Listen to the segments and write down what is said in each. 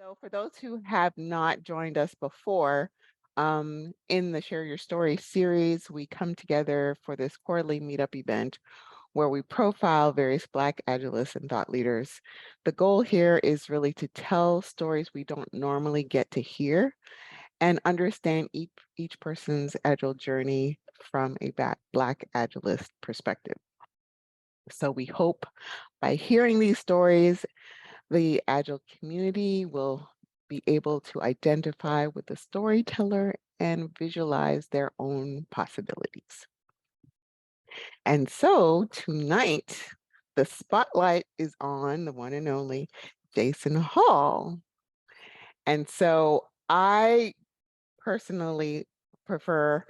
So, for those who have not joined us before, in the Share Your Story series, we come together for this quarterly meetup event where we profile various Black Agilists and thought leaders. The goal here is really to tell stories we don't normally get to hear and understand each person's Agile journey from a Black Agilist perspective. So, we hope by hearing these stories the Agile community will be able to identify with the storyteller and visualize their own possibilities. And so tonight, the spotlight is on the one and only Jason Hall. And so I personally prefer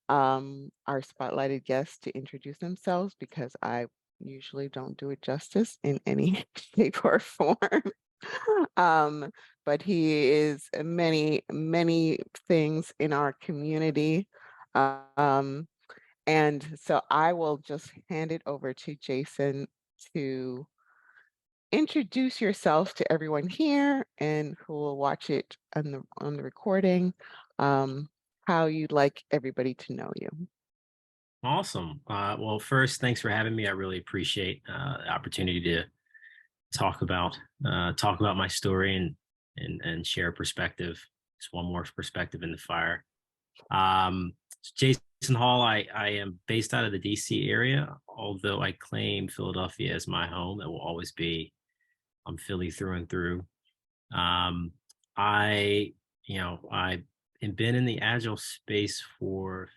our spotlighted guests to introduce themselves because I usually don't do it justice in any shape or form. Um, but he is many, many things in our community. Um, and so I will just hand it over to Jason to introduce yourself to everyone here and who will watch it on the recording, um, how you'd like everybody to know you. Awesome. Well, first, thanks for having me. I really appreciate the opportunity to talk about my story and share perspective. Just one more perspective in the fire. Jason Hall. I am based out of the DC area, although I claim Philadelphia as my home. That will always be. I'm Philly through and through. Um, I, I've been in the agile space for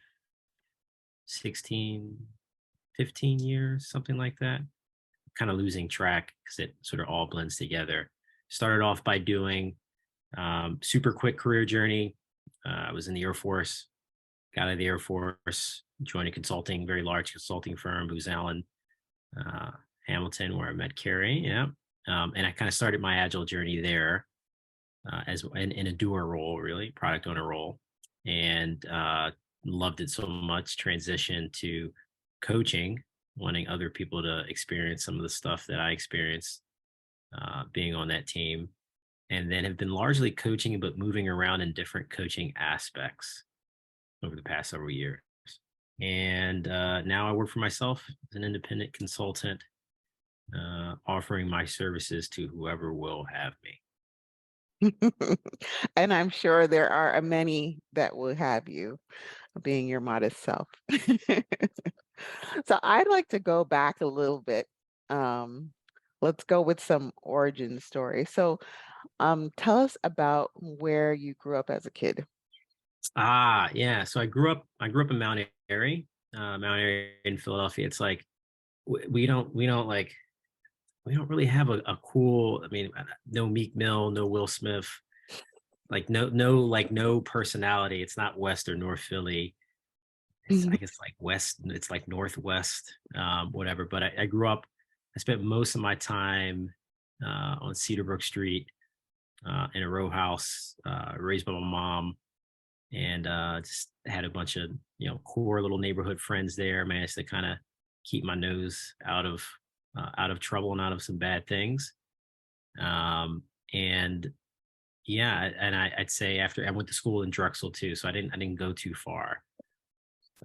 16, 15 years, something like that. Kind of losing track because it sort of all blends together. Started off by doing super quick career journey. I was in the Air Force, got out of the Air Force, joined a consulting, very large consulting firm, Booz Allen, uh, Hamilton, where I met Carrie. Yeah. And I kind of started my agile journey there as in a doer role, really, product owner role. And loved it so much, transitioned to coaching, wanting other people to experience some of the stuff that I experienced being on that team. And then have been largely coaching, but moving around in different coaching aspects over the past several years. And now I work for myself as an independent consultant, offering my services to whoever will have me. And I'm sure there are many that will have you being your modest self. So I'd like to go back a little bit. Um, let's go with some origin story. So tell us about where you grew up as a kid. Yeah. So I grew up in Mount Airy in Philadelphia. It's like we don't really have a cool. I mean, no Meek Mill, no Will Smith, like no personality. It's not West or North Philly. It's I Mhm. guess like West. It's like Northwest, whatever. But I grew up. I spent most of my time on Cedarbrook Street in a row house, raised by my mom, and just had a bunch of core little neighborhood friends there. Managed to kind of keep my nose out of trouble and out of some bad things. And yeah, and I'd say after I went to school in Drexel too, so I didn't go too far.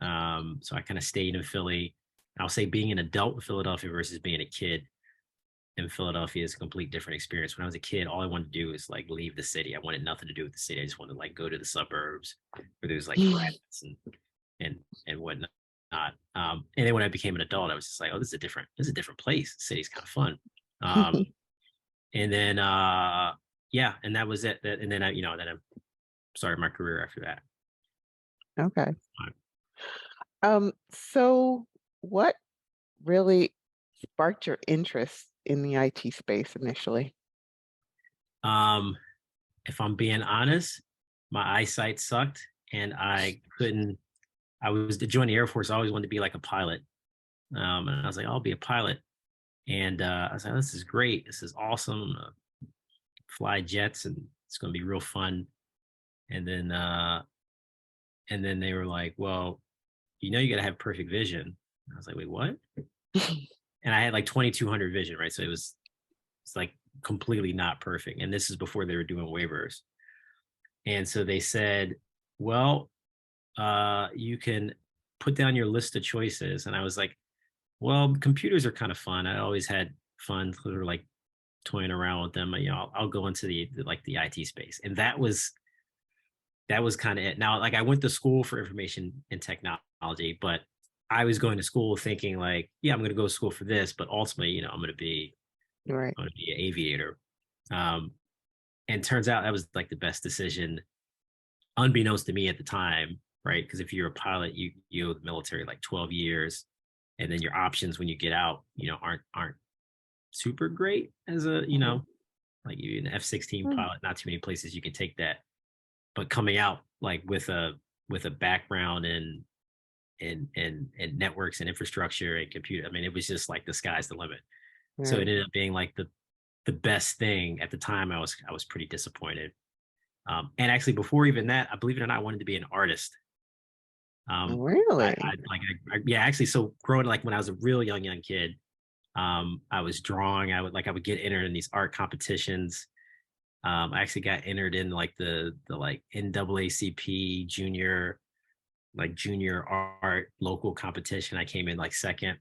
So I kind of stayed in Philly. I'll say being an adult in Philadelphia versus being a kid in Philadelphia is a complete different experience. When I was a kid, all I wanted to do is like leave the city. I wanted nothing to do with the city. I just wanted to like go to the suburbs where there's like grass and and whatnot. And then when I became an adult, I was just like, oh, this is a different place. The city's kind of fun. Um, and then yeah, and that was it. And then then I started my career after that. Okay. So what really sparked your interest in the IT space initially? Um, if I'm being honest, my eyesight sucked and I couldn't. I was to join the Air Force. I always wanted to be like a pilot. And I was like, I'll be a pilot. And I was like, this is great. This is awesome. I'm gonna fly jets and it's gonna be real fun. And then they were like, well, you gotta have perfect vision. And I was like, wait, what? And I had like 2200 vision, right? So it was It's like completely not perfect. And this is before they were doing waivers. And so they said, well, you can put down your list of choices. And I was like, well, computers are kind of fun. I always had fun sort of like toying around with them. I'll go into like the IT space. And that was kind of it. Now, like I went to school for information and technology, but I was going to school thinking like, yeah, I'm going to go to school for this, but ultimately, Right. I'm going to be an aviator. Um, and turns out that was like the best decision, unbeknownst to me at the time, right? Because if you're a pilot, you owe the military like 12 years, and then your options when you get out, aren't super great as a, Mhm. like you an F-16 Mm. pilot. Not too many places you can take that. But coming out like with a background in networks and infrastructure and computer, I mean, it was just like the sky's the limit. So it Right. ended up being like the best thing at the time. I was pretty disappointed. And actually, before even that, I believe it or not, I wanted to be an artist. I Really? like yeah, actually. So growing like when I was a real young kid, I was drawing. I would get entered in these art competitions. I actually got entered in like the like NAACP junior art local competition. I came in like second,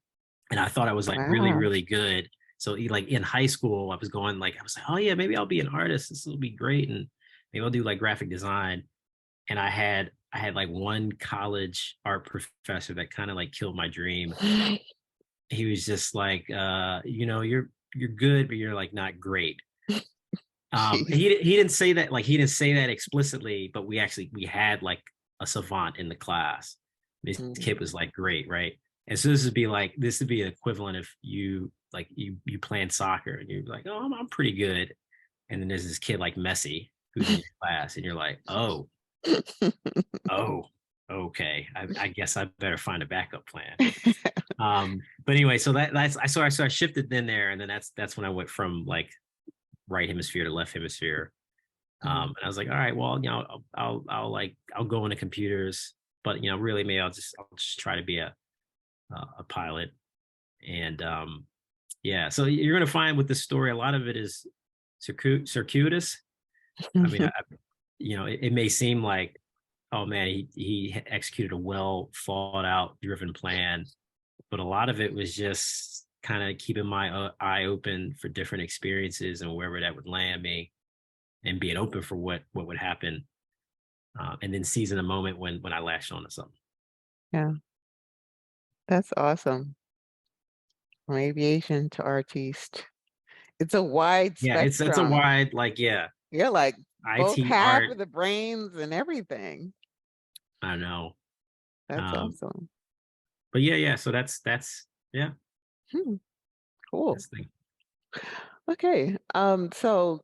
and I thought I was like really Wow. really good. So like in high school, I was like, oh yeah, maybe I'll be an artist. This will be great, and maybe I'll do like graphic design. And I had like one college art professor that kind of like killed my dream. He was just like, you're good, but you're like not great. Jeez. He didn't say that explicitly, but we had like a savant in the class. This Mhm. kid was like great, right? And so this would be equivalent if you playing soccer and you're like, oh, I'm pretty good, and then there's this kid like Messi who's in your class, and you're like, oh, okay, I guess I better find a backup plan. But anyway, so I shifted then there, and then that's when I went from like right hemisphere to left hemisphere. Mhm. And I was like, all right, well, I'll go into computers, but really maybe I'll just try to be a pilot. And yeah, so you're gonna find with the story, a lot of it is circuitous. I mean, it may seem like, oh man, he executed a well thought out, driven plan, but a lot of it was just kind of keeping my eye open for different experiences and wherever that would land me, and being open for what would happen, and then seizing a moment when I latched onto something. Yeah, that's awesome. From aviation to artiste. It's a wide Yeah, it's a spectrum. wide like yeah, You're like both IT half art. of the brains and everything. I know, That's um, awesome. but yeah. So that's yeah, Hmm, cool. that's the thing. Okay. So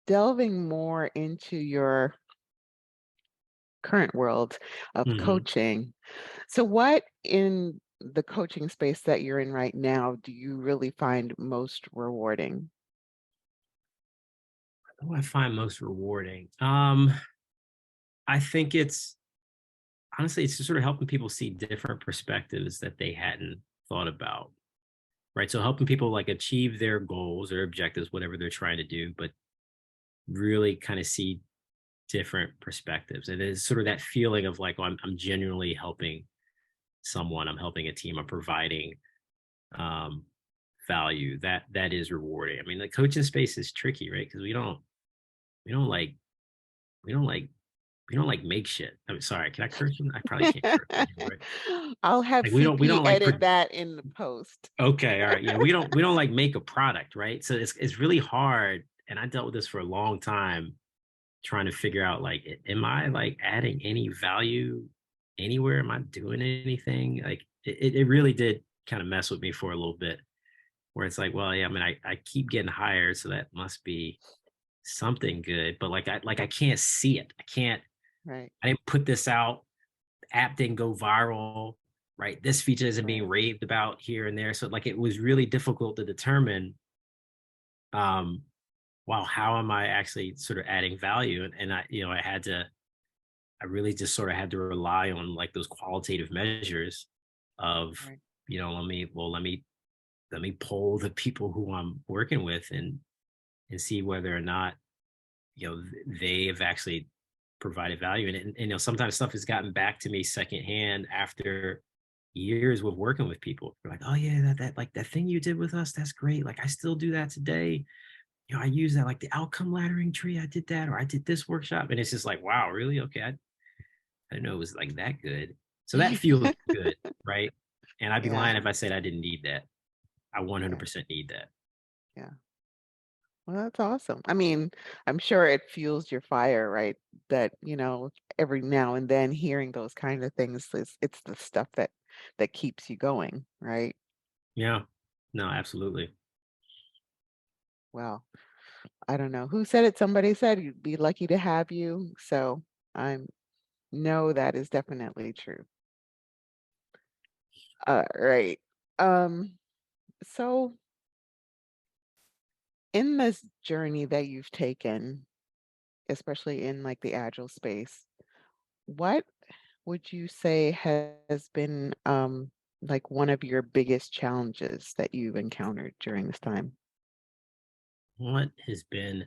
delving more into your current world of Hmm. coaching. So what in the coaching space that you're in right now do you really find most rewarding? What do I find most rewarding? I think it's honestly it's just sort of helping people see different perspectives that they hadn't thought about. Right. So helping people like achieve their goals or objectives, whatever they're trying to do, but really kind of see different perspectives. And it's sort of that feeling of like, oh, I'm genuinely helping someone, I'm helping a team, I'm providing um, value. That is rewarding. I mean, the coaching space is tricky, right? Because we don't like we don't like we don't like make shit. I'm sorry, can I curse? I probably can't curse anymore, right? I'll have Like we don't CP like edit that in the post. okay, all right. Yeah, we don't like make a product, right? So it's really hard. And I dealt with this for a long time, trying to figure out like, am I like adding any value anywhere? Am I doing anything? Like it really did kind of mess with me for a little bit, where it's like, well, yeah, I mean, I keep getting hired, so that must be something good. But like I can't see it. Right, I didn't put this out. The app didn't go viral, right? This feature isn't being right, raved about here and there. So like it was really difficult to determine um wow, how am I actually sort of adding value? And I really just sort of had to rely on like those qualitative measures of, right. let me let me poll the people who I'm working with and see whether or not, they have actually provided value. And sometimes stuff has gotten back to me secondhand after years of working with people. They're like, oh yeah, that like that thing you did with us, that's great. Like I still do that today. I use that like the outcome laddering tree. I did that, or I did this workshop. And it's just like, wow, really? Okay. I didn't know it was like that good. So that feels good, right? And I'd be Yeah, lying if I said I didn't need that. I yeah, 100% need that. yeah. Well, that's awesome. I mean, I'm sure it fuels your fire, right? That, every now and then hearing those kind of things it's the stuff that keeps you going, right? Yeah. No, absolutely. Well, I don't know who said it. Somebody said you'd be lucky to have you. So I know that is definitely true. Right. Um, so in this journey that you've taken, especially in like the agile space, what would you say has been like one of your biggest challenges that you've encountered during this time? What has been,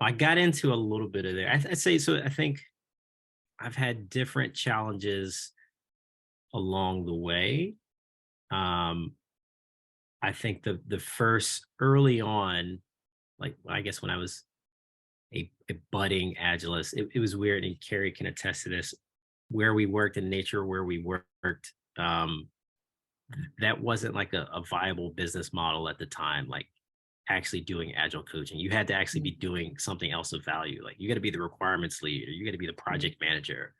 I got into a little bit of there. I'd say so. I think I've had different challenges along the way. Um, I think the first early on, like I guess when I was a budding agilist, it was weird, and Carrie can attest to this. Where we worked and the nature of where we worked, that wasn't like a viable business model at the time. Like actually doing agile coaching, you had to actually be Mm, doing something else of value. Like you got to be the requirements lead, or you got to be the mm, project manager.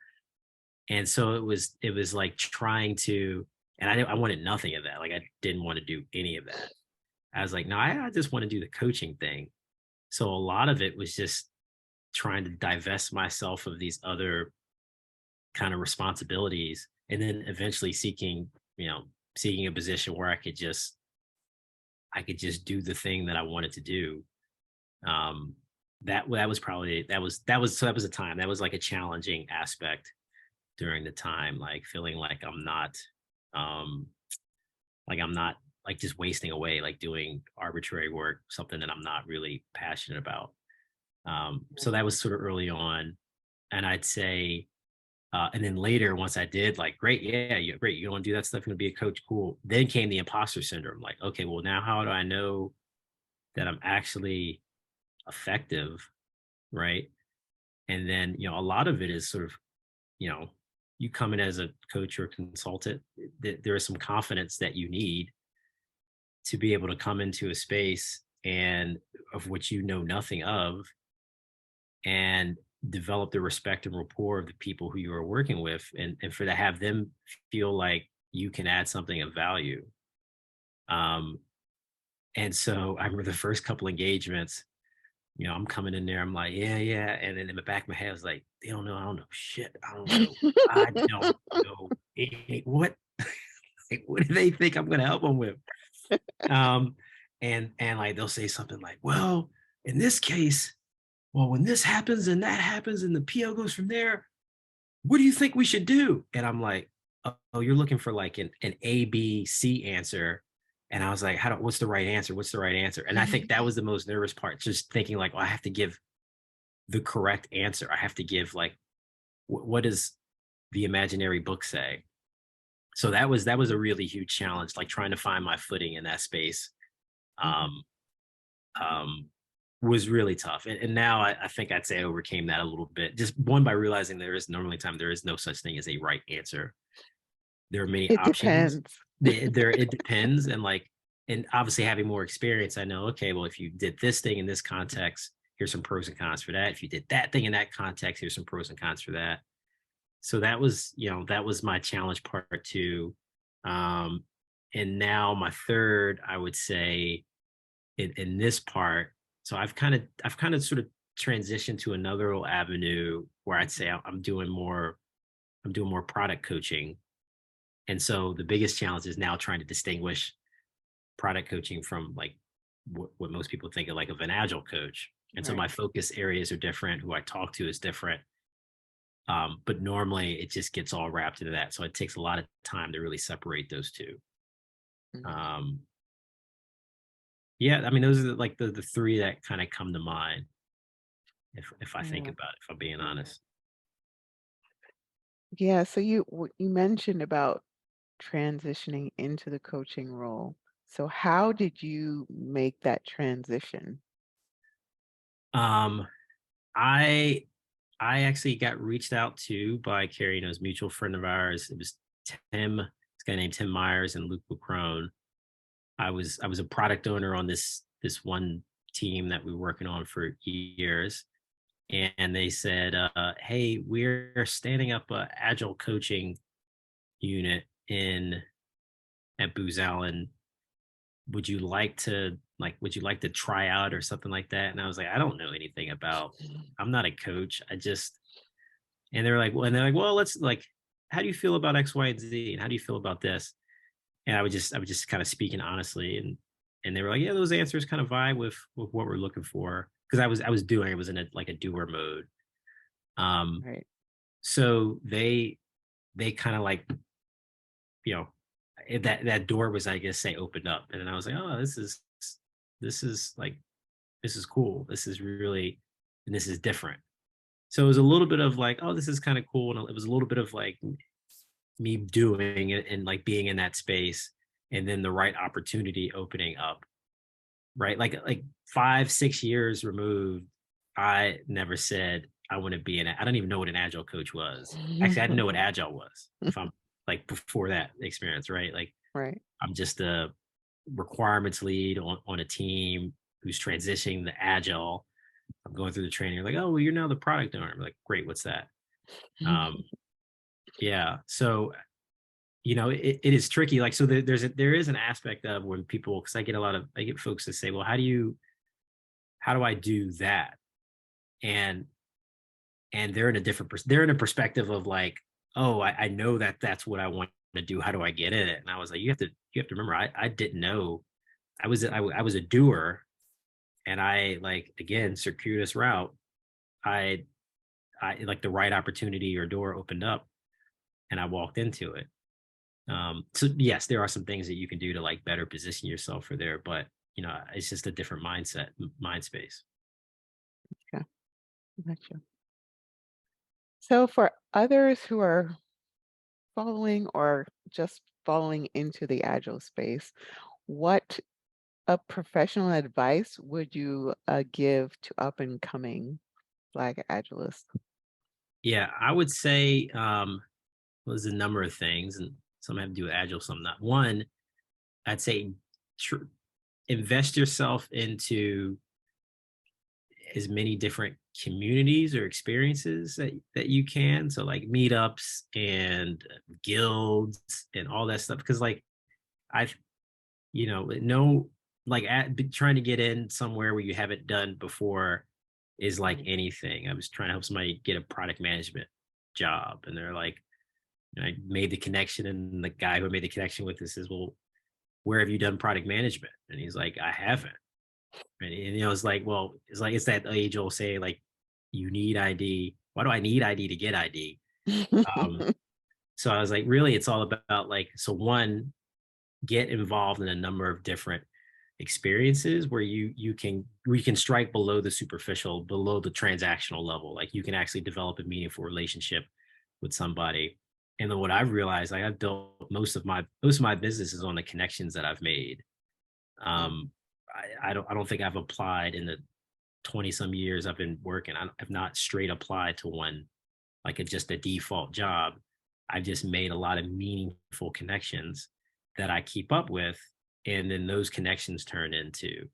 And so it was like trying to, and I wanted nothing of that. Like I didn't want to do any of that. I was like, no, I just want to do the coaching thing. So a lot of it was just trying to divest myself of these other kind of responsibilities, and then eventually seeking a position where I could just do the thing that I wanted to do. Um, that was probably that was a time that was like a challenging aspect during the time, like feeling um, like I'm not like just wasting away, like doing arbitrary work, something that I'm not really passionate about. So mm, that was sort of early on, and I'd say, and then later, once I did, like, great, yeah, great, you want to do that stuff, you want to be a coach, cool. Then came the imposter syndrome, like, okay, well, now how do I know that I'm actually effective, right? And then, a lot of it is sort of, you know, you come in as a coach or consultant, there is some confidence that you need to be able to come into a space and of which you know nothing of, and develop the respect and rapport of the people who you are working with, and for to have them feel like you can add something of value. Um, and so I remember the first couple engagements, I'm coming in there, I'm like, yeah, yeah. And then in the back of my head, I was like, they don't know, I don't know shit. I don't know. I don't know what, like, what do they think I'm gonna help them with? Um, and like they'll say something like, well, in this case, well, when this happens and that happens and the PO goes from there, what do you think we should do? And I'm like, oh, you're looking for like an A, B, C answer. And I was like, what's the right answer? What's the right answer? And I think that was the most nervous part, just thinking like, well, I have to give the correct answer. I have to give like, what does the imaginary book say? So that was a really huge challenge, like trying to find my footing in that space. Mhm. Um, um, was really tough. And now I think I'd say I overcame that a little bit. Just one, by realizing there is no such thing as a right answer. There are many It options. depends. It depends. And obviously having more experience, I know, okay, well, if you did this thing in this context, here's some pros and cons for that. If you did that thing in that context, here's some pros and cons for that. So that was my challenge part two. Um, and now my third, I would say, in this part. So I've kind of sort of transitioned to another little avenue where I'd say I'm doing more product coaching. And so the biggest challenge is now trying to distinguish product coaching from like what most people think of like of an agile coach. And so Right. my focus areas are different. Who I talk to is different. But normally it just gets all wrapped into that. So it takes a lot of time to really separate those two. Mhm. Um, Yeah, I mean, those are like the three that kind of come to mind if I think Yeah. about it, if I'm being honest. Yeah, so you mentioned about transitioning into the coaching role. So how did you make that transition? Um, I I actually got reached out to by Carrie, a mutual friend of ours. It was this guy named Tim Myers and Luke Crone. I was a product owner on this one team that we were working on for years, and they said, "Hey, we're standing up a agile coaching unit in at Booz Allen. Would you like to try out or something like that?" And I was like, I don't know anything about. I'm not a coach. I just and they're like, well, let's like, how do you feel about X, Y, and Z, and how do you feel about this? And I was just kind of speaking honestly, and they were like, yeah, those answers kind of vibe with what we're looking for, because I was in a doer mode. Um, Right. so they kind of like, you know, that door was, I guess, say, opened up, and then I was like, oh, this is like this is cool. This is really, and this is different. So it was a little bit of like, oh, this is kind of cool, and it was a little bit of like me doing it and like being in that space, and then the right opportunity opening up. Right, like 5 6 years removed, I never said I want to be in it. I don't even know what an agile coach was. Actually, I didn't know what agile was, if I'm like, before that experience, right? Like, Right. I'm just a requirements lead on a team who's transitioning to agile. I'm going through the training. Like, oh, well, you're now the product owner. I'm like, great, what's that? Um, yeah. So, it is tricky. Like, so there is an aspect of when people, because I get folks that say, well, how do I do that? And they're in a they're in a perspective of like, oh, I know that that's what I want to do. How do I get in it? And I was like, you have to remember, I didn't know. I was a doer, and I, like, again, circuitous route. I I like, the right opportunity or door opened up, and I walked into it. So yes, there are some things that you can do to like better position yourself for there, but it's just a different mind space. Yeah, gotcha. So for others who are following or just falling into the agile space, what a professional advice would you give to up and coming Black Agilists? Yeah, I would say, well, there's a number of things, and some have to do with agile, some not. One, I'd say, tr- invest yourself into as many different communities or experiences that you can. So like meetups and guilds and all that stuff. Because like, I've no, like, trying to get in somewhere where you haven't done before is like Mhm. anything. I was trying to help somebody get a product management job, and they're like, and I made the connection, and the guy who I made the connection with this says, well, where have you done product management? And he's like, I haven't. And it's like, well, it's that age old saying, like, you need ID. Why do I need ID to get ID? Um, so I was like, really, it's all about, like, so one, get involved in a number of different experiences where you can strike below the superficial, below the transactional level. Like, you can actually develop a meaningful relationship with somebody. And then what I've realized, like, I've built most of my businesses on the connections that I've made. Mm, um I don't think I've applied in the 20 some years I've been working. I've not straight applied to one, like, just a default job. I've just made a lot of meaningful connections that I keep up with, and then those connections turn into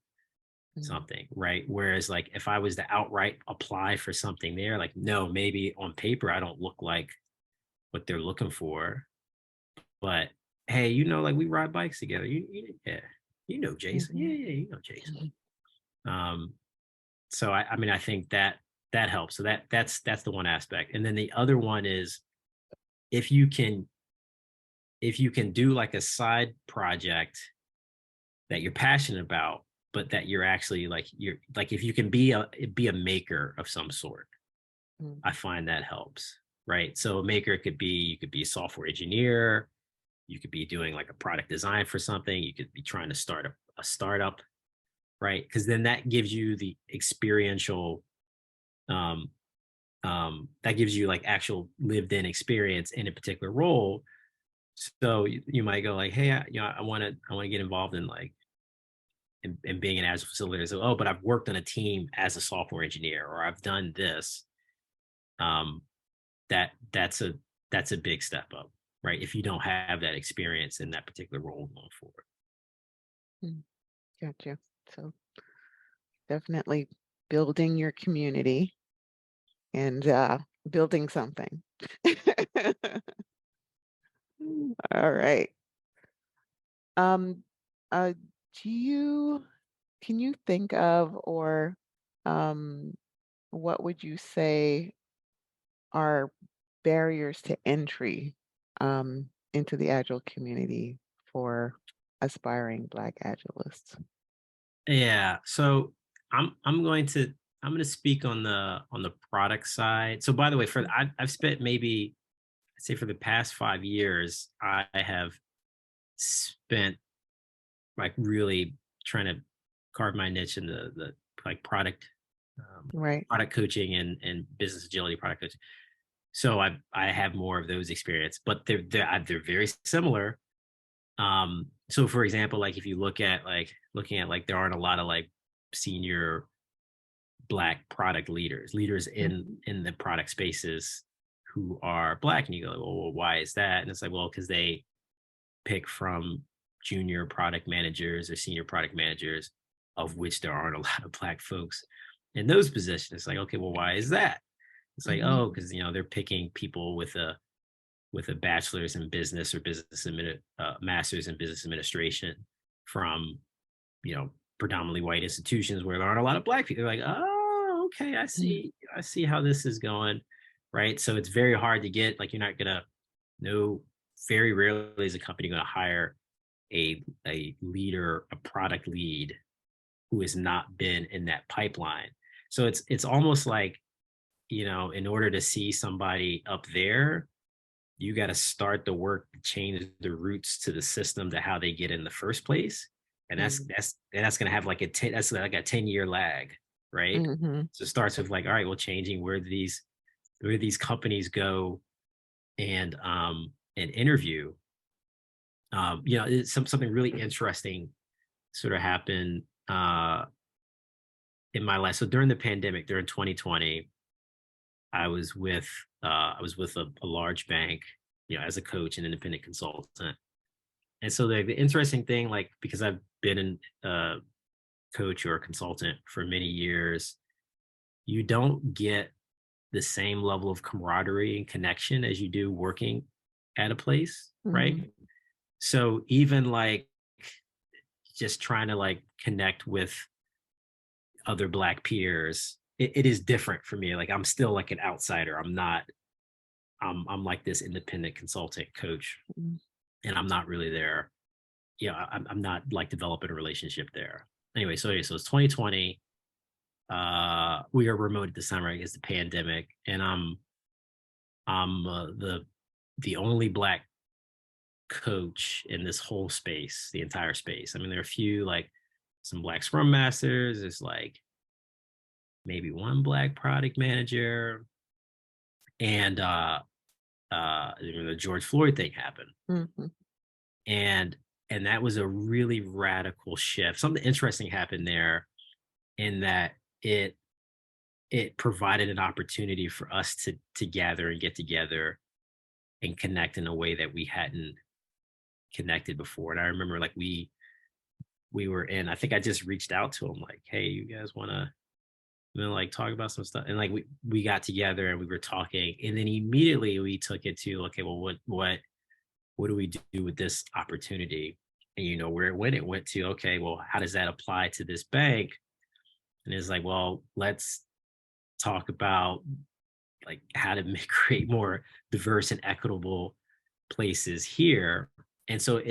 mm, something, right? Whereas, like, if I was to outright apply for something there, like, no, maybe on paper I don't look like what they're looking for, but hey, like, we ride bikes together. Yeah, Jason. Yeah, mhm, yeah, Jason. mhm, Um, so I mean, I think that helps. So that's the one aspect, and then the other one is, if you can if you can do like a side project that you're passionate about, but that you're actually, like, you're like, if you can be a maker of some sort, mm, I find that helps, right? So a maker could be, you could be a software engineer, you could be doing like a product design for something, you could be trying to start a startup, right? Because then that gives you the experiential, um, that gives you like actual lived in experience in a particular role. So you might go like, hey, I want to get involved in like in being an agile facilitator. So, oh, but I've worked on a team as a software engineer, or I've done this. Um, that's a big step up, right? If you don't have that experience in that particular role going forward. Mm, gotcha. So definitely building your community and building something. All right. Um, uh, do you can you think of or um, what would you say are barriers to entry into the Agile community for aspiring Black Agilists? Yeah. So I'm going to speak on the product side. So by the way, I've spent maybe I'd say for the past 5 years, I have spent like really trying to carve my niche in the like um, Right. product coaching and business agility product coaching. So I have more of those experience, but they're very similar. So for example, like if you looking at like there aren't a lot of like senior black product leaders Mhm. in the product spaces who are black, and you go, well, why is that? And it's like, well, because they pick from junior product managers or senior product managers, of which there aren't a lot of black folks in those positions. It's like, okay, well, why is that? It's like, Mhm. oh, because they're picking people with a bachelor's in business or master's in business administration from predominantly white institutions where there aren't a lot of black people. They're like, oh, okay, Mm, I see how this is going, right? So it's very hard to get, like, you're not gonna know. Very rarely is a company going to hire a leader, a product lead who has not been in that pipeline. So it's almost like, in order to see somebody up there, you got to start the work to change the roots to the system to how they get in the first place. And mm, that's going to have like that's like a 10-year lag, right? mhm, So it starts with like, all right, well, changing where these companies go and interview. It's something really interesting sort of happened in my life. So during the pandemic, during 2020, I was with a large bank, as a coach and independent consultant. And so the interesting thing, like, because I've been a coach or a consultant for many years, you don't get the same level of camaraderie and connection as you do working at a place, mhm, right? So even like just trying to like connect with other black peers, it is different for me. Like I'm still like an outsider. I'm not. I'm like this independent consultant coach, mm, and I'm not really there. I'm not like developing a relationship there. Anyway, so it's 2020. We are remote at this time, right? It's the pandemic, and I'm the only black coach in this whole space, the entire space. I mean, there are a few like some black scrum masters. There's like maybe one black product manager, and the George Floyd thing happened, mhm, and that was a really radical shift. Something interesting happened there in that it provided an opportunity for us to gather and get together and connect in a way that we hadn't connected before. And I remember like we were in, I think I just reached out to him like, hey, you guys want to like talk about some stuff? And like we got together and we were talking, and then immediately we took it to, okay, well, what do we do with this opportunity? And where it went to, okay, well, how does that apply to this bank? And it's like, well, let's talk about like how to create more diverse and equitable places here. And so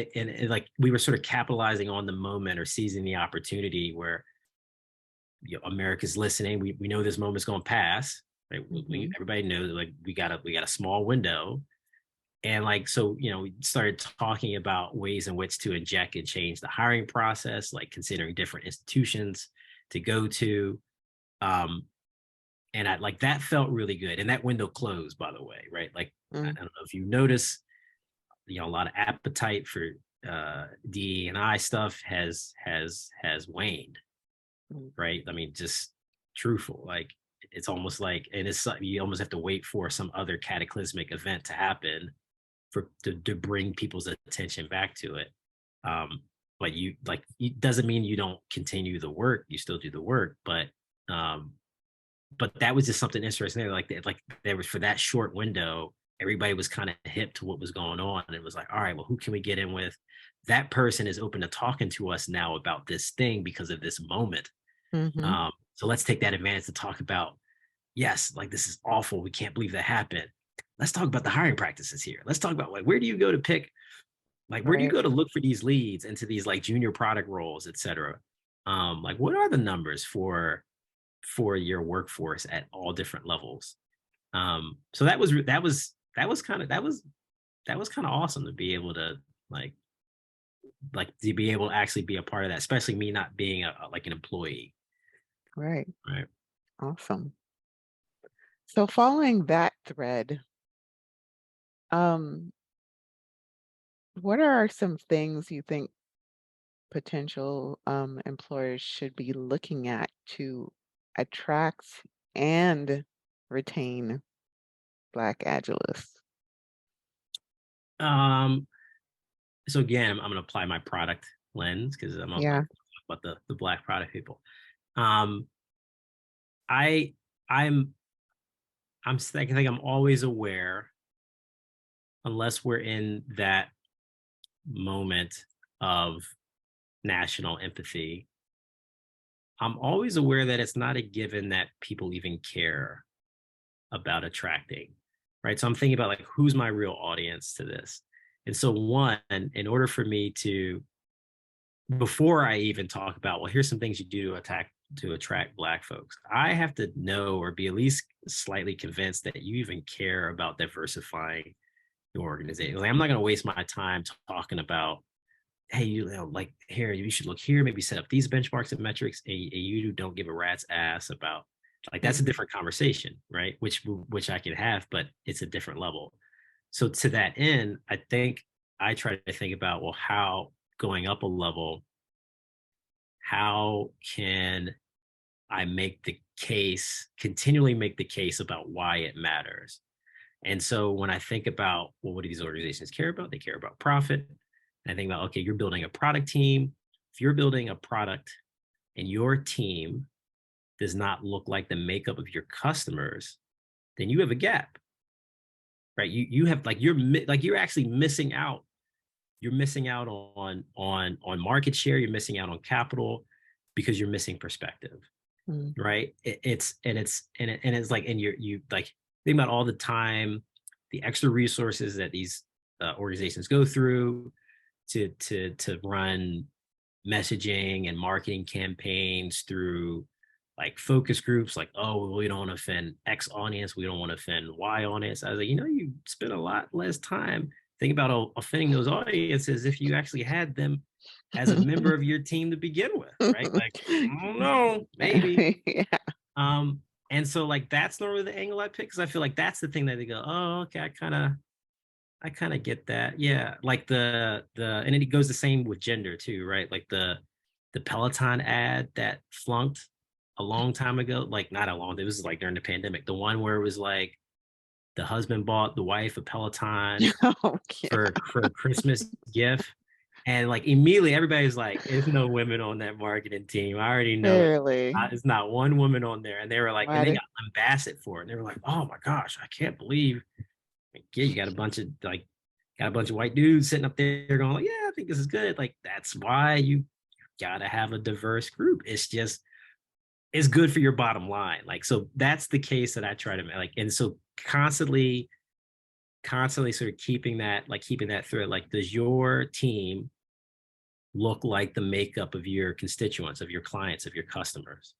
like we were sort of capitalizing on the moment or seizing the opportunity where America's listening. We know this moment's going to pass, right? mhm, Everybody knows like we got a small window. And like, so, we started talking about ways in which to inject and change the hiring process, like considering different institutions to go to. Um, and I like that felt really good. And that window closed, by the way, right? Like, I Mm, don't know if you notice, a lot of appetite for D and I stuff has waned, mm, right? I mean, just truthful. Like it's almost like, and it's you almost have to wait for some other cataclysmic event to happen to bring people's attention back to it. Um, but you like it doesn't mean you don't continue the work. You still do the work, um, but that was just something interesting there. Like there was for that short window, everybody was kind of hip to what was going on. And it was like, all right, well, who can we get in with? That person is open to talking to us now about this thing because of this moment. mhm. So let's take that advantage to talk about, yes, like this is awful. We can't believe that happened. Let's talk about the hiring practices here. Let's talk about like where do you go to pick, like where do you Right. go to look for these leads into these like junior product roles, et cetera. Like what are the numbers for your workforce at all different levels? So that was kind of awesome to be able to like to be able to actually be a part of that, especially me not being like an employee. Right. Right. Awesome. So following that thread, um, what are some things you think potential employers should be looking at to attract and retain Black Agilists? Um, so again, I'm gonna apply my product lens because I'm Yeah. about the black product people. Um, I I'm I think I'm always aware, unless we're in that moment of national empathy. I'm always aware that it's not a given that people even care about attracting, right? So I'm thinking about like who's my real audience to this. And so one, in order for me to before I even talk about, well, here's some things you do to attract Black folks, I have to know or be at least slightly convinced that you even care about diversifying your organization. Like, I'm not going to waste my time talking about, hey, like here, you should look here, maybe set up these benchmarks and metrics, and you don't give a rat's ass about, like, that's a Mhm. different conversation, right? Which I can have, but it's a different level. So to that end, I think I try to think about, well, how going up a level, how can I make the case, continually make the case about why it matters? And so when I think about, well, what do these organizations care about? They care about profit. And I think about, okay, you're building a product team. If you're building a product and your team does not look like the makeup of your customers, then you have a gap, right? You have like you're actually missing out. You're missing out on market share. You're missing out on capital because you're missing perspective, Mm. right? It's like, and you like think about all the time, the extra resources that these organizations go through to run messaging and marketing campaigns through like focus groups, like, oh, well, we don't want to offend X audience, we don't want to offend Y audience. I was like, you spend a lot less time thinking about offending those audiences if you actually had them as a member of your team to begin with, right? Like, I don't know, maybe. Yeah. Um, and so like that's normally the angle I pick because I feel like that's the thing that they go, oh, okay, I kind of get that. Yeah. Like and it goes the same with gender too, right? Like the Peloton ad that flunked a long time ago, like not a long, it was like during the pandemic, the one where it was like the husband bought the wife a Peloton Oh, yeah. for a Christmas gift. And like immediately everybody's like, there's no women on that marketing team. I already know it. Really? It's not one woman on there. And they were like, and Why they did got lambasted for it. And they were like, oh my gosh, I can't believe, like, yeah, you got a bunch of white dudes sitting up there going, like, yeah, I think this is good. Like, that's why you gotta have a diverse group. It's good for your bottom line. Like, so that's the case that I try to make. Like, and so constantly sort of keeping that thread. Like, does your team look like the makeup of your constituents, of your clients, of your customers?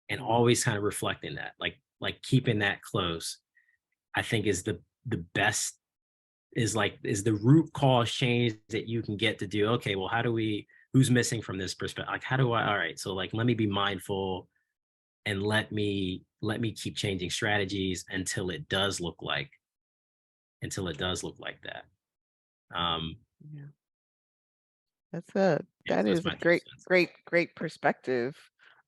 And Mm. always kind of reflecting that, like keeping that close, I think is the best is the root cause change that you can get to do. Okay, well, how do we? Who's missing from this perspective? Like, how do I? All right, so like, let me be mindful and let me keep changing strategies until it does look like that. Um, Yeah. yeah, so That that's is a my 2 cents. great perspective.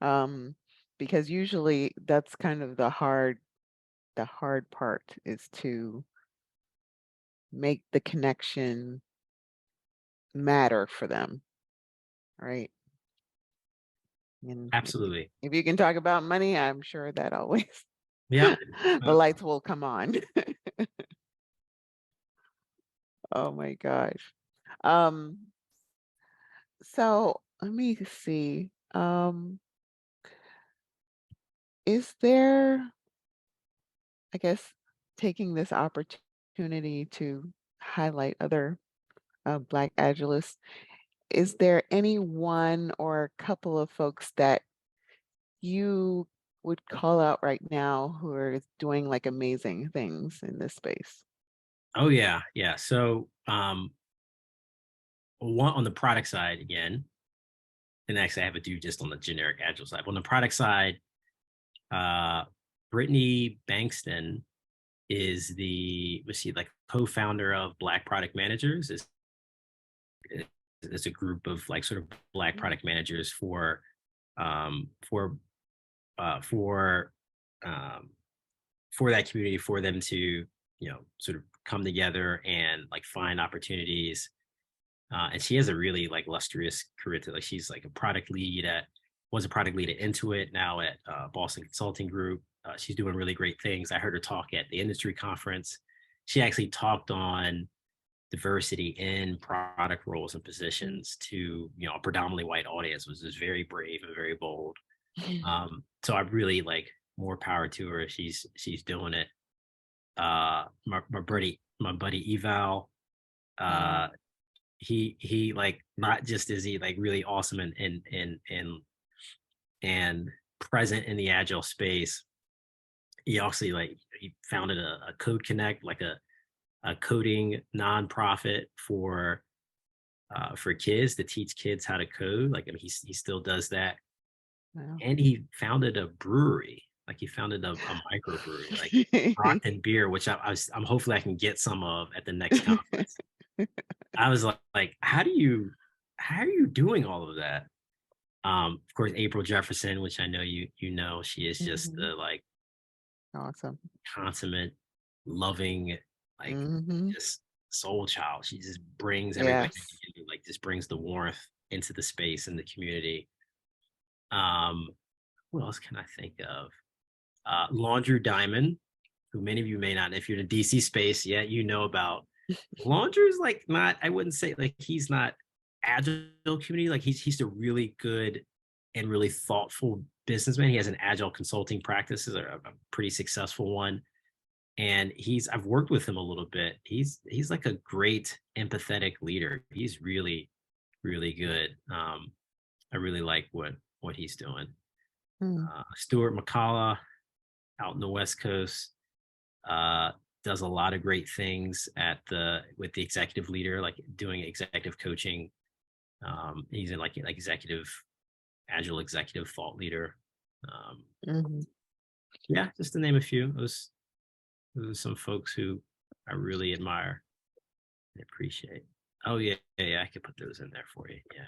Um, because usually that's kind of the hard part is to make the connection matter for them, right? And Absolutely. if you can talk about money, I'm sure that always Yeah. the Uh, lights will come on. Oh my gosh. Um, so let me see. Is there, I guess, taking this opportunity to highlight other Black Agilists, is there any one or a couple of folks that you would call out right now who are doing like amazing things in this space? oh yeah, yeah. So one on the product side again, and actually I have a dude just on the generic agile side. On the product side, uh Brittany Bankston is the was she like co-founder of Black Product Managers. Is a group of like sort of Black Mm, product managers um for for um for that community, for them to sort of come together and like find opportunities. And she has a really like lustrous career. Like she's like a product lead at was a product lead at Intuit, now at Boston Consulting Group. She's doing really great things. I heard her talk at the industry conference. She actually talked on diversity in product roles and mm, positions to a predominantly white audience, was just very brave and very bold. mm. So I really like more power to her. She's doing it. My buddy Eval, Wow. uh, he like not just is he like really awesome and present in the agile space. He also like he founded a Code Connect, like a coding nonprofit for kids to teach kids how to code. Like I mean, he still does that, Wow. and he founded a brewery. Like he founded a microbrewery, like Brockton Beer, which I'm hopefully I can get some of at the next conference. I was like, how are you doing all of that? Of course, April Jefferson, which I know you know, she is just Mhm. the like Awesome. consummate, loving, like Mhm. just soul child. She just brings everybody Yes. together, like just brings the warmth into the space and the community. Um, who else can I think of? Laundry Diamond, who many of you may not, if you're in the DC space, yeah, you know about. Laundry's like not, I wouldn't say like he's not agile community. Like he's a really good and really thoughtful businessman. He has an agile consulting practice, is a pretty successful one. And I've worked with him a little bit. He's like a great empathetic leader. He's really, really good. I really like what he's doing. Mm. Stuart McCullough out in the West Coast uh, does a lot of great things with the executive leader, like doing executive coaching. He's in like executive agile executive thought leader. Um, Mhm. yeah, just to name a few. Those are some folks who I really admire and appreciate. Oh yeah, yeah, yeah, I could put those in there for you. Yeah.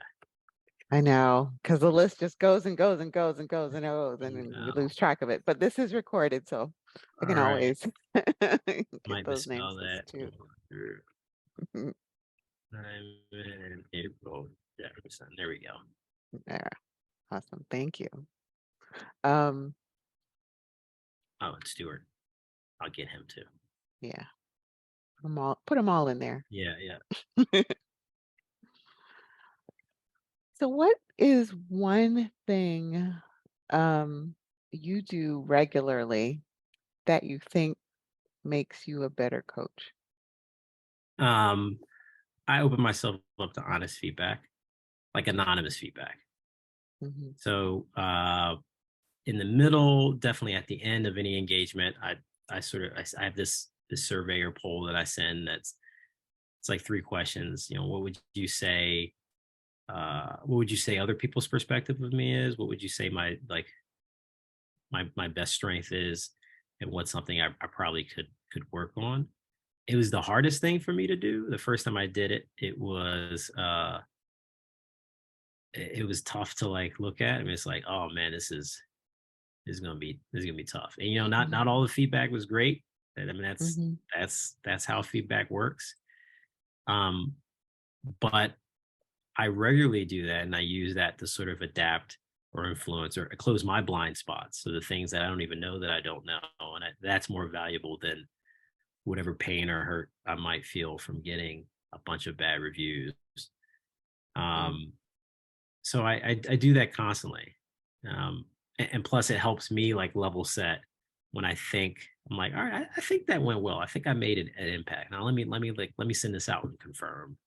I know, because the list just goes and goes and goes and goes and goes, and then we Eval. lose track of it. But this is recorded, so I All can right. always get Might those names misspell that. listed too. Simon April Jefferson. There we go. Yeah, awesome. Thank you. Um, Oh, and Stewart. I'll get him too. yeah, put them all in there. Yeah, yeah. So what is one thing um you do regularly that you think makes you a better coach? Um, I open myself up to honest feedback, like anonymous feedback. Mhm. So in the middle, definitely at the end of any engagement, I have this survey or poll that I send that's it's like three questions. What would you say other people's perspective of me is? What would you say my best strength is? And what's something I probably could work on? It was the hardest thing for me to do. The first time I did it, it was tough to like look at. I mean, it's like, oh man, this is gonna be tough. And not all Mhm. the feedback was great. I mean, Mhm. that's how feedback works. Um, but I regularly do that, and I use that to sort of adapt or influence or close my blind spots. So the things that I don't even know that I don't know, and that's more valuable than whatever pain or hurt I might feel from getting a bunch of bad reviews. Mhm. Um, so I do that constantly, and plus it helps me like level set when I think I'm like, all right, I think that went well. I think I made an impact. Now let me send this out and confirm,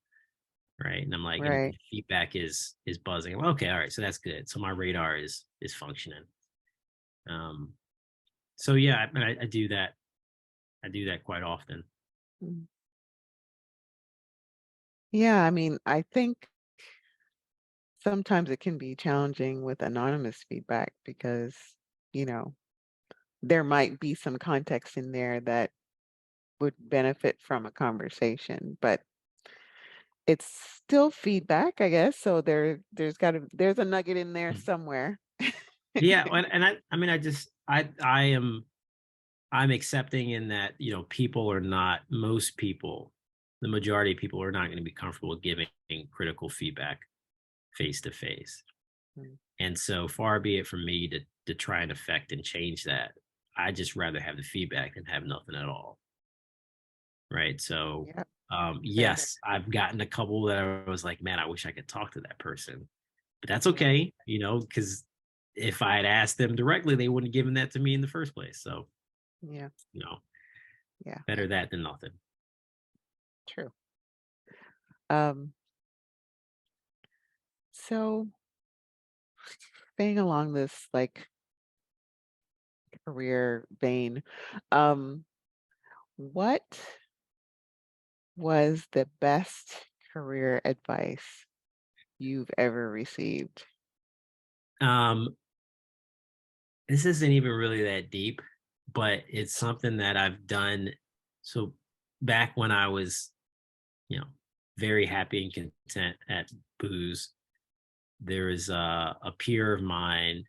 right? And I'm like, and Right. feedback is buzzing. I'm, okay, all right, so that's good. So my radar is functioning. Um, so yeah, I do that. I do that quite often. Mm. Yeah, I mean, I think sometimes it can be challenging with anonymous feedback because, you know, there might be some context in there that would benefit from a conversation, but it's still feedback, I guess. So there's a nugget in there Mm. somewhere. Yeah, and I mean, I'm accepting in that, people are not most people, the majority of people are not going to be comfortable giving critical feedback face to face. Mm. And so far be it from me to try and affect and change that. I just rather have the feedback than have nothing at all. Right. So Yep, same. yes, I've gotten a couple that I was like, man, I wish I could talk to that person. But that's Yeah, okay, because if I had asked them directly, they wouldn't have given that to me in the first place. So, yeah, you know, yeah, better that than nothing. true. Um, so staying along this like career vein, um, what was the best career advice you've ever received? Um, this isn't even really that deep, but it's something that I've done. So back when I was, you know, very happy and content at booze, there was a peer of mine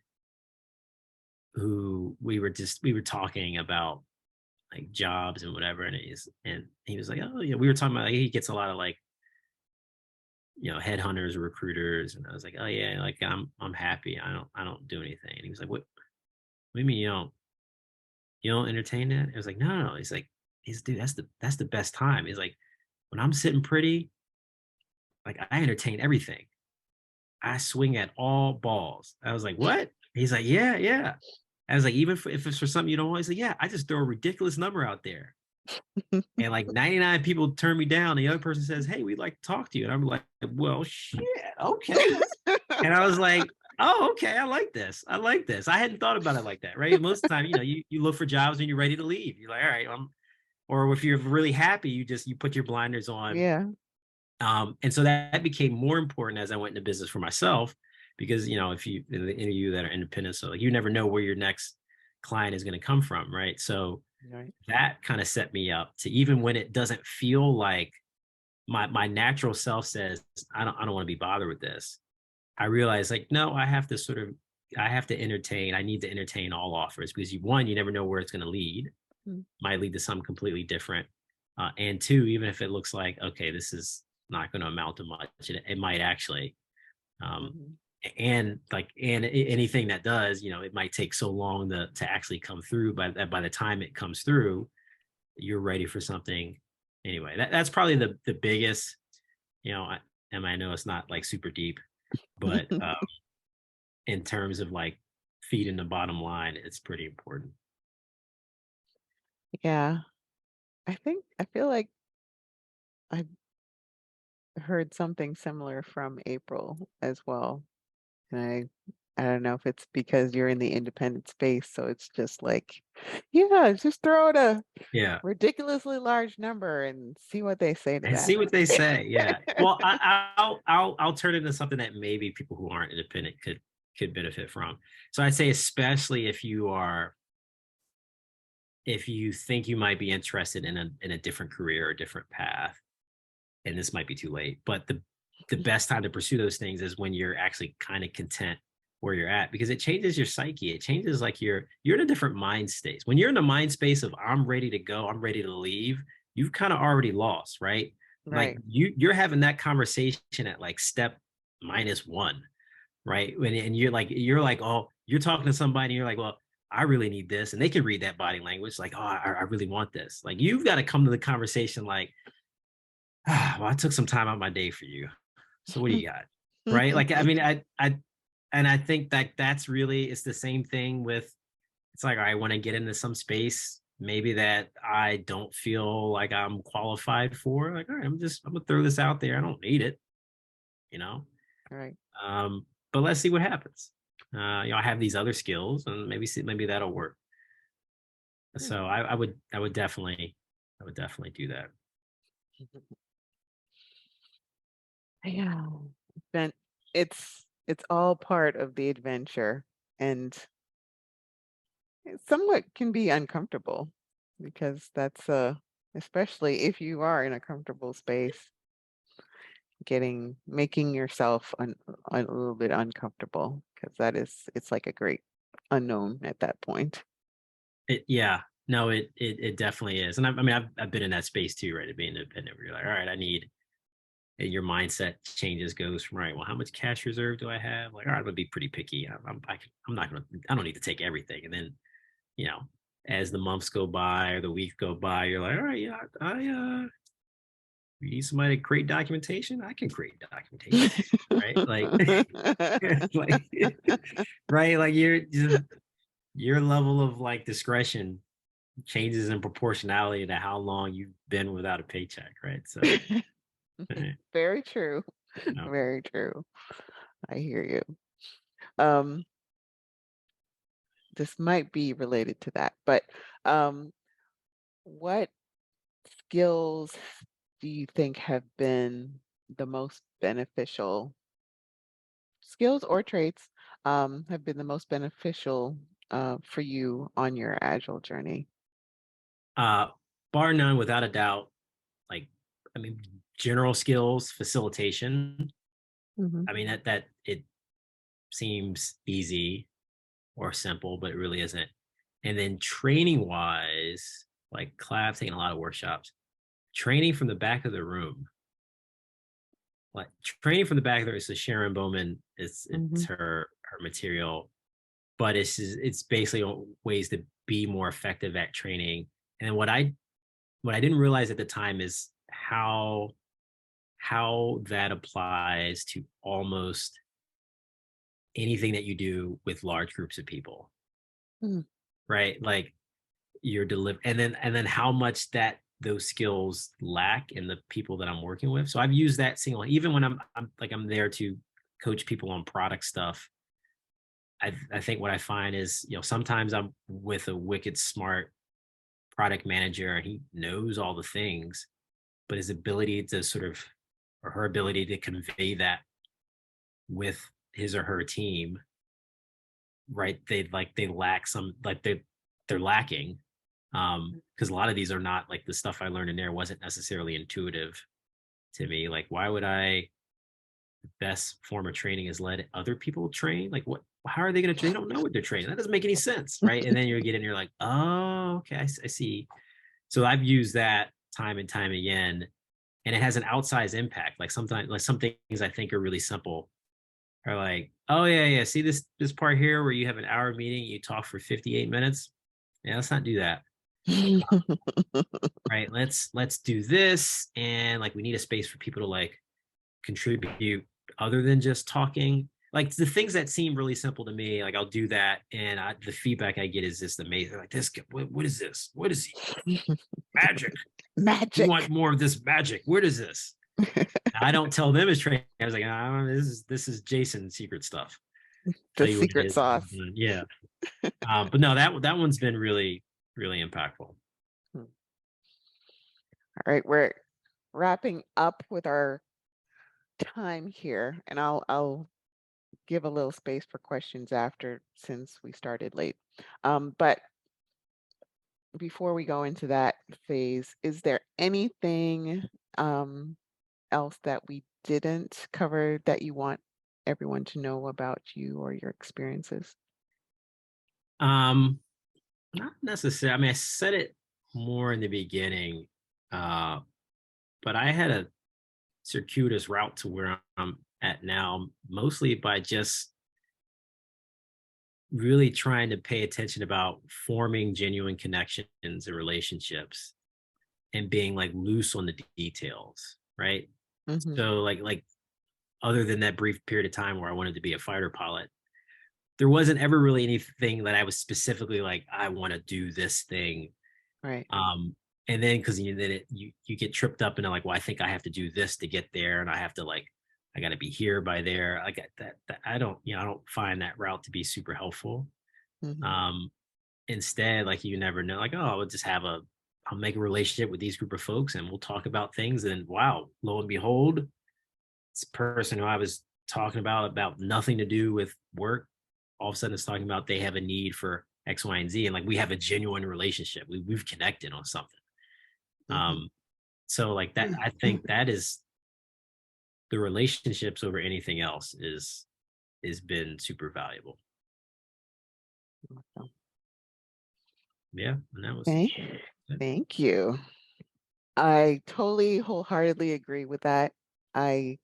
who we were talking about like jobs and whatever, and he was like, oh yeah, we were talking about like, he gets a lot of like headhunters or recruiters, and I was like, oh yeah, like I'm happy, I don't do anything, and he was like, what do you mean you don't entertain that? I was like, no, no, no. He's dude, that's the best time. He's like, when I'm sitting pretty, like I entertain everything. I swing at all balls. I was like, what? He's like, yeah, yeah. I was like, even if it's for something you don't want, he's like, yeah, I just throw a ridiculous number out there. And like 99 people turn me down. The other person says, hey, we'd like to talk to you. And I'm like, well, shit, okay. And I was like, oh, okay, I like this. I like this. I hadn't thought about it like that, right? Most of the time, you look for jobs when you're ready to leave. You're like, all right, or if you're really happy, you put your blinders on. Yeah. And so that became more important as I went into business for myself, because if you in the interview that are independent, so like you never know where your next client is going to come from, right? So Right. that kind of set me up to, even when it doesn't feel like my natural self says, I don't want to be bothered with this. I realized like, no, I have to entertain. I need to entertain all offers, because you never know where it's going to lead. Mm. Might lead to something completely different. And two, even if it looks like, okay, this is not going to amount to much, it might actually. Um, Mhm. and anything that does, it might take so long to actually come through. But by the time it comes through, you're ready for something. Anyway, that's probably the biggest. And I know it's not like super deep, but in terms of like feeding the bottom line, it's pretty important. Yeah. I feel like I heard something similar from April as well. And I don't know if it's because you're in the independent space, so it's just like, yeah, just throw out a Yeah. ridiculously large number and see what they say to And that. see what they say. Yeah. Well, I'll turn it into something that maybe people who aren't independent could benefit from. So I'd say, especially if you think you might be interested in a different career or different path, and this might be too late, but the best time to pursue those things is when you're actually kind of content where you're at, because it changes your psyche. It changes, like, you're in a different mind state. When you're in the mind space of I'm ready to go, I'm ready to leave, you've kind of already lost, right? Like, Right, you're having that conversation at like step -1, right? And you're like, oh, you're talking to somebody and you're like, well, I really need this. And they can read that body language, like, oh, I really want this. Like, you've got to come to the conversation like, ah, well, I took some time out my day for you. So what do you got? Right? Like, I mean, I think that that's really, it's the same thing with, it's like, I want to get into some space maybe that I don't feel like I'm qualified for. Like, all right, I'm gonna throw this out there. I don't need it, you know. right. But let's see what happens. I have these other skills, and maybe that'll work. Hmm. So I would definitely do that. Yeah, then it's all part of the adventure, and it somewhat can be uncomfortable because that's especially if you are in a comfortable space, making yourself a little bit uncomfortable because it's like a great unknown at that point. Yeah, no, it definitely is, and I mean, I've been in that space too, right? Of being independent, where you're like, all right, I need, and your mindset changes, goes from, right, well, how much cash reserve do I have? Like, all right, I'm gonna be pretty picky. I'm not gonna, I don't need to take everything, and then, you know, as the months go by or the weeks go by, you're like, all right, yeah, you need somebody to create documentation? I can create documentation, right? Like, like, right? Like, your level of like discretion changes in proportionality to how long you've been without a paycheck, right? So, eh, Very true. you know, Very true. I hear you. Um, this might be related to that, but um, what skills do you think have been the most beneficial skills or traits have been the most beneficial for you on your agile journey? uh, bar none, without a doubt, like, I mean, general skills, facilitation. Hmm. I mean, that it seems easy or simple, but it really isn't. And then training wise, like, I've taken a lot of workshops. Training from the back of the room, like training from the back of the room, is Sharon Bowman. It's Hmm. her material, but it's basically ways to be more effective at training. And what I didn't realize at the time is how that applies to almost anything that you do with large groups of people, right? Like, you're deliver and then how much that those skills lack in the people that I'm working with. So I've used that single, even when I'm there to coach people on product stuff. I think what I find is, sometimes I'm with a wicked smart product manager and he knows all the things, but his ability to sort of, or her ability to convey that with his or her team, right? They lack some, like, they're lacking, because a lot of these are not, like, the stuff I learned in there wasn't necessarily intuitive to me. Like, why would I, best form of training is let other people train? Like, what, how are they going to train? They don't know what they're training. That doesn't make any sense, right? And then you get in, you're like, oh, okay, I see. So I've used that time and time again, and it has an outsized impact. Like, sometimes, like, some things I think are really simple are like, oh yeah, yeah, see this part here where you have an hour meeting, you talk for 58 minutes. Yeah, let's not do that. Right. Let's do this. And, like, we need a space for people to, like, contribute other than just talking. Like, the things that seem really simple to me, like, I'll do that. And the feedback I get is just amazing. Like, this, what is this? What is he? Magic. We want Magic. more of this magic. What is this? I don't tell them it's training. I was like, this is Jason's secret stuff. The tell you what it secret is when sauce. you're done. Yeah. But no, that one's been really, really impactful. Hmm. All right, we're wrapping up with our time here, and I'll give a little space for questions after since we started late. But before we go into that phase, is there anything else that we didn't cover that you want everyone to know about you or your experiences? Um, Not necessarily. I mean, I said it more in the beginning, uh, but I had a circuitous route to where I'm at now, mostly by just really trying to pay attention about forming genuine connections and relationships and being like loose on the details, right? Hmm. So like other than that brief period of time where I wanted to be a fighter pilot, there wasn't ever really anything that I was specifically like, I want to do this thing. Right. Um, and then because you get tripped up into like, well, I think I have to do this to get there, and I have to like, I got to be here by there. I got that I don't, I don't find that route to be super helpful. Hmm. Um, Instead, like you never know, like, oh, I'll make a relationship with these group of folks and we'll talk about things. And wow, lo and behold, this person who I was talking about nothing to do with work, all of a sudden it's talking about they have a need for X, Y, and Z. And like we have a genuine relationship. We've connected on something. Hmm. Um, so like that, I think that is the relationships over anything else is been super valuable. Yeah. And that was Okay. it. Thank you. I totally wholeheartedly agree with that. I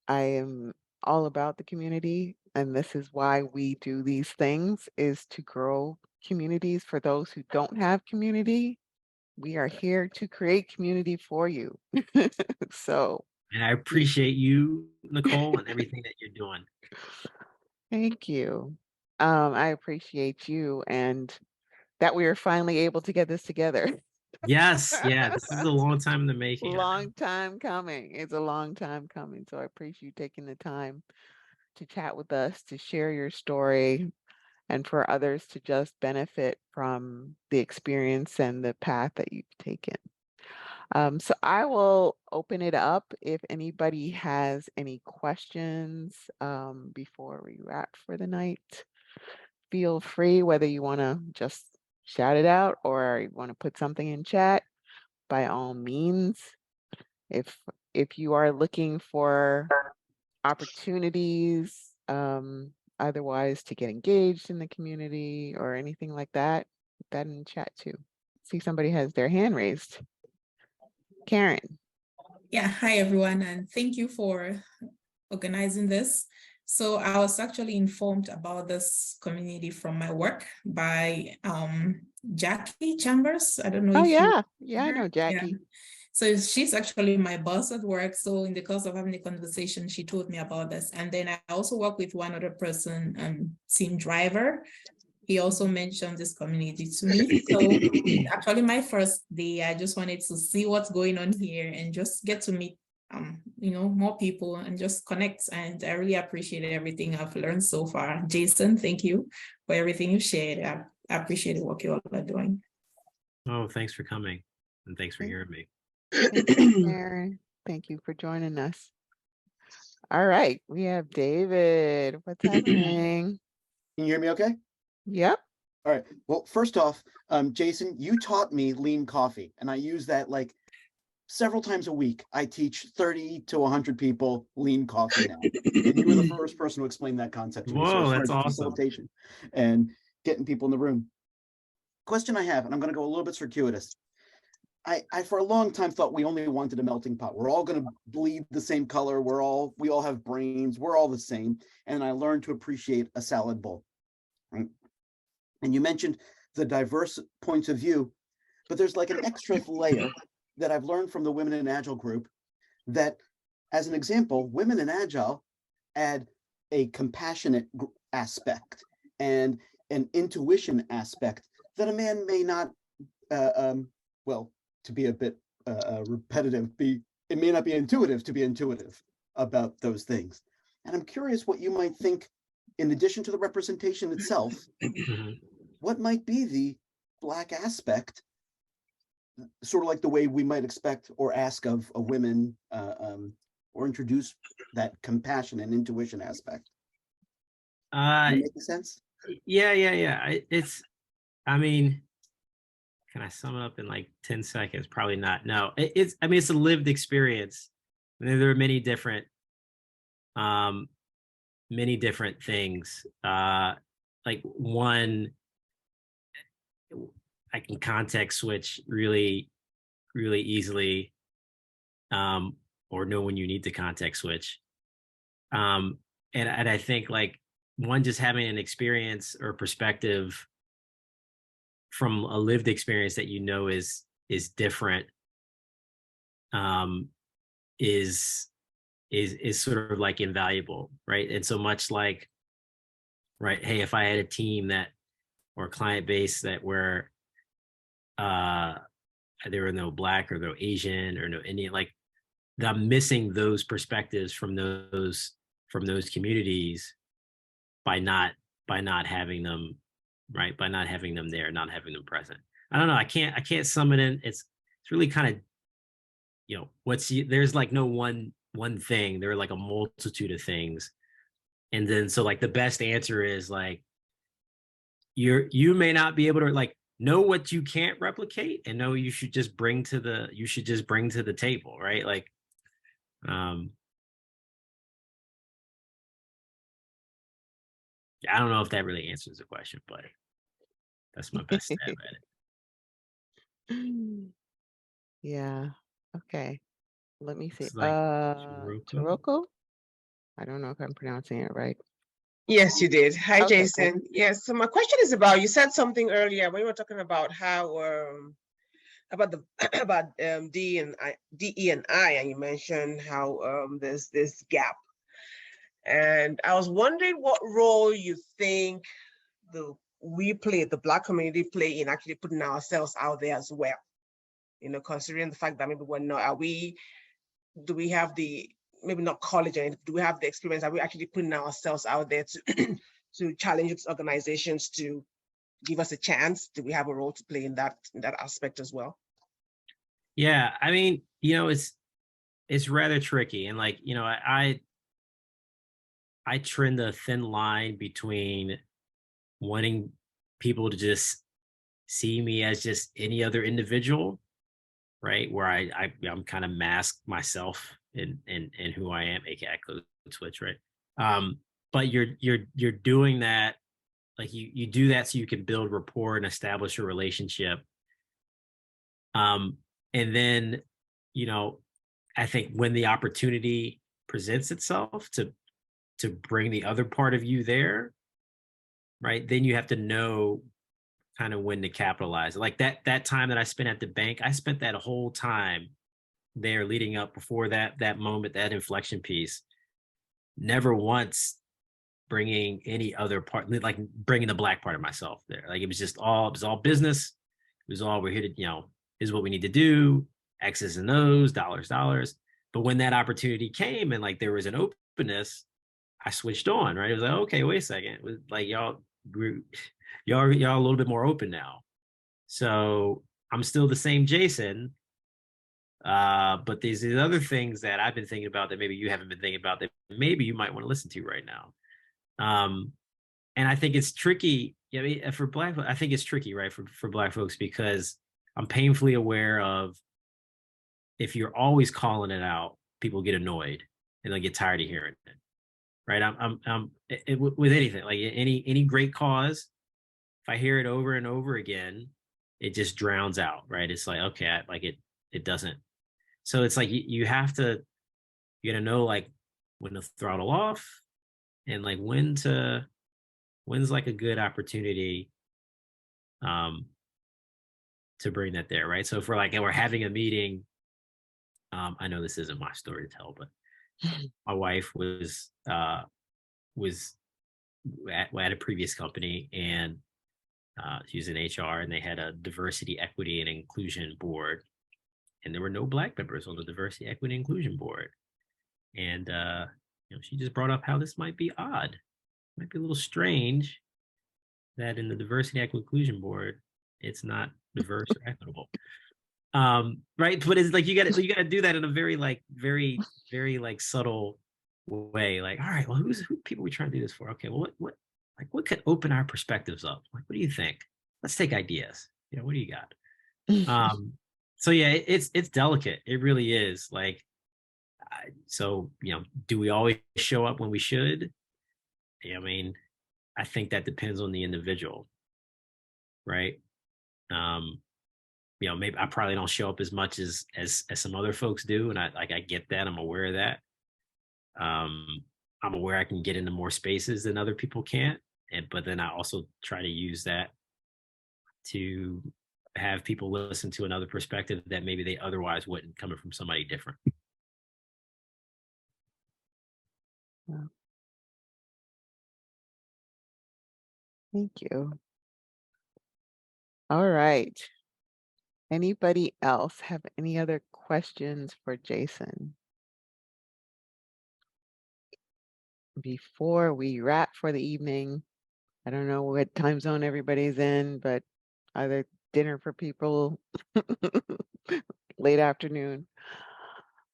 I am all about the community, and this is why we do these things is to grow communities for those who don't have community. We are here to create community for you. So, And I y- appreciate you, Nicole, and everything that you're doing. thank you. I appreciate you and that we are finally able to get this together. Yes, yeah, this is a long time in the making. I know. Long time coming. It's a long time coming. So I appreciate you taking the time to chat with us, to share your story, and for others to just benefit from the experience and the path that you've taken. So I will open it up if anybody has any questions before we wrap for the night. Feel free, whether you want to just shout it out or you want to put something in chat, by all means. If if you are looking for opportunities, otherwise to get engaged in the community or anything like that, put that in the chat too. See somebody has their hand raised. Karen. Yeah, hi everyone, and thank you for organizing this. So I was actually informed about this community from my work by Jackie Chambers. I don't know Oh if you yeah, I know yeah. Jackie. So she's actually my boss at work. So in the course of having a conversation, she told me about this. And then I also work with one other person, Team Driver. He also mentioned this community to me. So actually my first day, I just wanted to see what's going on here and just get to meet more people and just connect. And I really appreciated everything I've learned so far. Jason, thank you for everything you shared. I appreciate the work you all are doing. Oh, thanks for coming and thanks for Thank hearing me. you, Karen. Thank you for joining us. All right, we have David. What's happening? Can you hear me okay? Yep. All right. Well, first off, Jason, you taught me lean coffee, and I use that like several times a week. I teach 30 to 100 people lean coffee now. And you were the first person to explain that concept to me. So Whoa, as far that's as awesome. facilitation and getting people in the room. Question I have, and I'm going to go a little bit circuitous. I for a long time thought we only wanted a melting pot. We're all going to bleed the same color. We all have brains. We're all the same. And I learned to appreciate a salad bowl. Right? And you mentioned the diverse points of view, but there's like an extra layer that I've learned from the Women in Agile group that, as an example, Women in Agile add a compassionate aspect and an intuition aspect that a man may not, well, to be a bit repetitive, it may not be intuitive to be intuitive about those things. And I'm curious what you might think in addition to the representation itself, what might be the Black aspect, sort of like the way we might expect or ask of a women, or introduce that compassion and intuition aspect. Does that make sense? Yeah. I mean, can I sum it up in like 10 seconds? Probably not. No, it's a lived experience. I mean, there are many different things. Like one, I can context switch really, really easily, or know when you need to context switch. And I think like one, just having an experience or perspective from a lived experience that you know is different, is sort of like invaluable, right? And so much like, right, hey, if I had a team that, or client base that were there were no Black or no Asian or no Indian, like I'm missing those perspectives from those communities by not having them, right, by not having them there, not having them present. I don't know, I can't sum it in. It's really kind of, you know, there's like no one thing. There are like a multitude of things. And then so like the best answer is like, you may not be able to like know what you can't replicate, and know you should just bring to the table, right? Like I don't know if that really answers the question, but that's my best stab at it. Yeah. Okay. Let me see. It's like Chiroko. Chiroko? I don't know if I'm pronouncing it right. Yes, you did. Hi, Okay, Jason. Yes. So my question is about, you said something earlier when you were talking about how about the about D and I, DE and I, and you mentioned how there's this gap. And I was wondering what role you think the Black community play in actually putting ourselves out there as well. You know, considering the fact that maybe we're not, do we have the, maybe not college, and do we have the experience? Are we actually putting ourselves out there to to challenge these organizations to give us a chance? Do we have a role to play in that aspect as well? Yeah, I mean, you know, it's rather tricky, and like, you know, I trend a thin line between wanting people to just see me as just any other individual, right? Where I'm kind of mask myself in who I am, aka code switch, right? But you're doing that, like you do that so you can build rapport and establish a relationship. And then, you know, I think when the opportunity presents itself to bring the other part of you there, right, then you have to know kind of when to capitalize. Like that time that I spent at the bank, I spent that whole time there leading up before that moment, that inflection piece, never once bringing any other part, like bringing the Black part of myself there. Like it was all business. It was all, we're here to, you know, is what we need to do, X's and O's, dollars. But when that opportunity came and like there was an openness, I switched on, right? It was like, okay, wait a second. It was like y'all a little bit more open now. So I'm still the same Jason, but there's these other things that I've been thinking about that maybe you haven't been thinking about that maybe you might want to listen to right now. And I think it's tricky. I mean, for Black, I think it's tricky, right, for Black folks, because I'm painfully aware of, if you're always calling it out, people get annoyed and they'll get tired of hearing it, right? With anything, like any great cause, if I hear it over and over again, it just drowns out, right? It's like, okay, it doesn't. So it's like you have to, you gotta know like when to throttle off, and like when's like a good opportunity to bring that there, right? So if we're having a meeting, I know this isn't my story to tell, but my wife was at a previous company, and she was in HR, and they had a diversity, equity, and inclusion board, and there were no Black members on the diversity, equity, and inclusion board. And you know, she just brought up how this might be odd. might be a little strange that in the diversity, equity, inclusion board, it's not diverse or equitable. Right. But it's like you gotta do that in a very like subtle way. Like, all right, well, who people we trying to do this for? Okay, well, what could open our perspectives up? Like, what do you think? Let's take ideas. What do you got? So yeah, it's delicate. It really is. Like, so do we always show up when we should? I mean, I think that depends on the individual, right? Maybe I probably don't show up as much as some other folks do, and I get that. I'm aware of that. I'm aware I can get into more spaces than other people can't, but then I also try to use that to have people listen to another perspective that maybe they otherwise wouldn't, coming from somebody different. Yeah. Thank you. All right. Anybody else have any other questions for Jason before we wrap for the evening? I don't know what time zone everybody's in, but either dinner for people, late afternoon.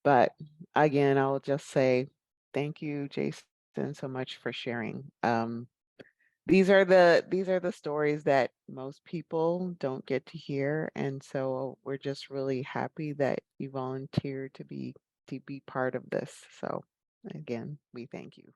But again, I'll just say thank you, Jason, so much for sharing. These are the stories that most people don't get to hear, and so we're just really happy that you volunteered to be part of this. So again, we thank you.